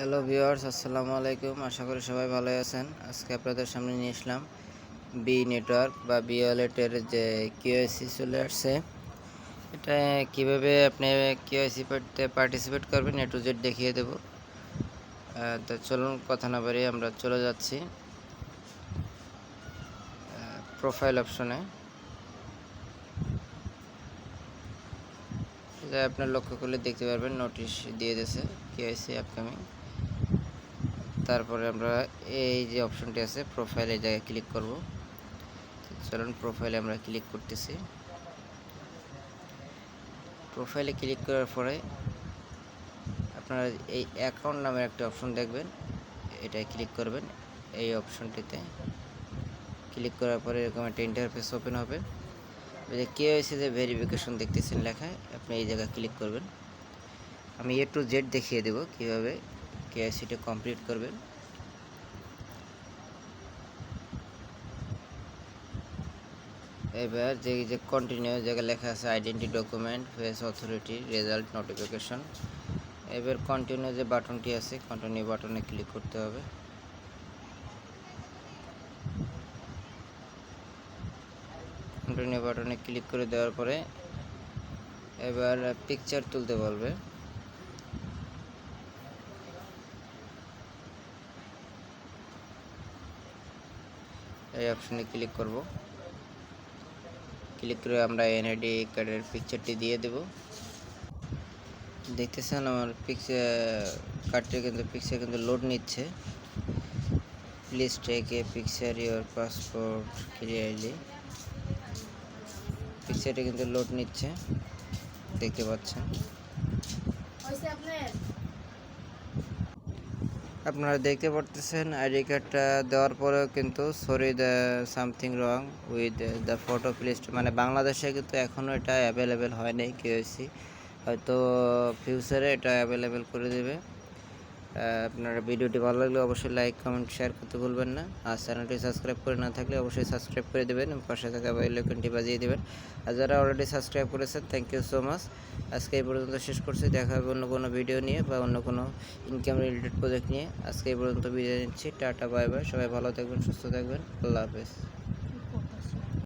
Hello viewers, আসসালামু আলাইকুম। আশা করি সবাই ভালো আছেন। আজকে আপনাদের সামনে নিয়ে আসলাম বি নেটওয়ার্ক বা বি ওয়ালেটের যে কেওয়াইসি চলে আসছে। এটা কিভাবে আপনি কেওয়াইসি পার্টিসিপেট করবেন এ টু জেড দেখিয়ে দেব। তো চলুন কথা না বাড়িয়ে আমরা চলে যাচ্ছি প্রোফাইল অপশনে। যা আপনার লক্ষ্য করলে দেখতে পারবেন নোটিশ দিয়ে দিয়েছে কেওয়াইসি আপকামিং। তারপরে আমরা এই যে অপশনটি আছে প্রোফাইল, এই জায়গায় ক্লিক করব। চলুন প্রোফাইলে আমরা ক্লিক করতেছি। প্রোফাইলে ক্লিক করার পরে আপনারা এই অ্যাকাউন্ট নামের একটা অপশন দেখবেন, এটায় ক্লিক করবেন। এই অপশনটিতে ক্লিক করার পরে এরকম একটা ইন্টারফেস ওপেন হবে। যে কেওয়াইসি যে ভেরিফিকেশন দেখতেছেন লেখায়, আপনি এই জায়গায় ক্লিক করবেন। আমি এ টু জেড দেখিয়ে দেব কীভাবে কেওয়াইসিটা কমপ্লিট করবেন। এবার যে কন্টিনিউ জায়গায় লেখা আছে identity document, face authority, result, notification. এবার কন্টিনিউ যে বাটনটি আছে কন্টিনিউ বাটনে ক্লিক করতে হবে। কন্টিনিউ বাটনে ক্লিক করে দেওয়ার পরে এবার পিকচার তুলতে বলবে। এই অপশনে ক্লিক করব। ক্লিক করে আমরা এনআইডি কার্ডের পিকচারটি দিয়ে দেব। দেখতেছেন আমার কার্ডটি পিকচার কিন্তু লোড নিচ্ছে। Please take a picture your passport clearly. পিকচারটি কিন্তু লোড নিচ্ছে, দেখতে পাচ্ছেন। আপনারা দেখতে পারতেছেন আইডি কার্ডটা দেওয়ার পরেও কিন্তু sorry the something wrong with the photo please, মানে বাংলাদেশে কিন্তু এখনও এটা অ্যাভেলেবেল হয় নাই কেওয়াইসি, হয়তো ফিউচারে এটা অ্যাভেলেবেল করে দেবে। আপনারা ভিডিওটি ভালো লাগলে অবশ্যই লাইক, কমেন্ট, শেয়ার করতে ভুলবেন না। আর চ্যানেলটি সাবস্ক্রাইব করে না থাকলে অবশ্যই সাবস্ক্রাইব করে দেবেন, পাশে থাকা বেল আইকনটি বাজিয়ে দেবেন। আর যারা অলরেডি সাবস্ক্রাইব করেছেন থ্যাংক ইউ সো মাচ। আজকে এই পর্যন্ত শেষ করছি, দেখা হবে অন্য কোনো ভিডিও নিয়ে বা অন্য কোনো ইনকাম রিলেটেড প্রজেক্ট নিয়ে। আজকে এই পর্যন্ত বিদায় নিচ্ছি, টাটা বাই বাই। সবাই ভালো থাকবেন, সুস্থ থাকবেন, আল্লাহ হাফেজ।